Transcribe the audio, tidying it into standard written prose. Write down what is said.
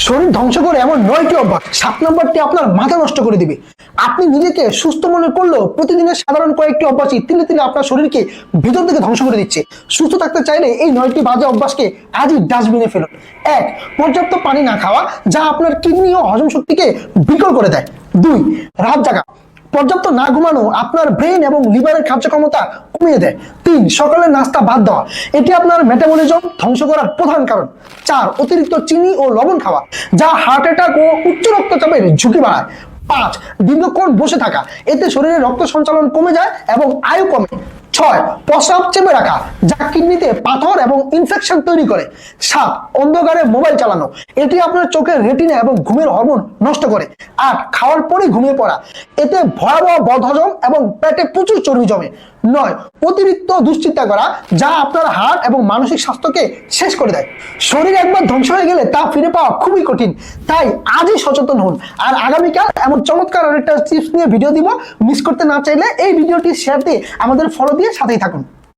শরীর ধ্বংস করে এমন 9টি অভ্যাস। 7 নম্বরটি আপনার মাথা নষ্ট করে দিবে। আপনি নিজেকে সুস্থ মনে করলেও প্রতিদিনের সাধারণ কয়েকটি অভ্যাসই তিলে তিলে আপনার শরীরকে ভিতর থেকে ধ্বংস করে দিচ্ছে। সুস্থ থাকতে চাইলে এই 9টি বাজে অভ্যাসকে আজই ডাস্টবিনে ফেলুন। 1. পর্যাপ্ত পানি না খাওয়া, যা আপনার কিডনি ও হজম শক্তিকে বিকল করে দেয়। 2. রাত জাগা, পর্যাপ্ত না ঘুমানো আপনার ব্রেন এবং লিভারের কার্যক্ষমতা কমিয়ে দেয়। 3. সকালের নাস্তা বাদ দেওয়া, এটি আপনার মেটাবলিজম ধ্বংস করার প্রধান কারণ। 4. অতিরিক্ত চিনি ও লবণ খাওয়া, যা হার্ট অ্যাটাক ও উচ্চ রক্তচাপের ঝুঁকি বাড়ায়। 5. দীর্ঘক্ষণ বসে থাকা, এতে শরীরে রক্ত সঞ্চালন কমে যায় এবং আয়ু কমে। 6. প্রস্রাব চেপে রাখা, যা কিডনিতে পাথর এবং ইনফেকশন তৈরি করে। 7. অন্ধকারে মোবাইল চালানো, এটি আপনার চোখের রেটিনা এবং ঘুমের হরমোন নষ্ট করে। 8. খাওয়ার পরে ঘুমিয়ে পড়া, এতে ভয়াবহ বদহজম এবং পেটে প্রচুর চর্বি জমে। 9. অতিরিক্ত দুশ্চিন্তা করা, যা আপনার হার্ট এবং মানসিক স্বাস্থ্যকে শেষ করে দেয়। শরীর একবার ধ্বংস হয়ে গেলে তা ফিরে পাওয়া খুবই কঠিন, তাই আজই সচেতন হন। আর আগামীকাল এমন চমৎকার আরেকটা টিপস নিয়ে ভিডিও দিব। মিস করতে না চাইলে এই ভিডিওটি শেয়ার দিয়ে আমাদের ফলো দিয়ে সাথেই থাকুন।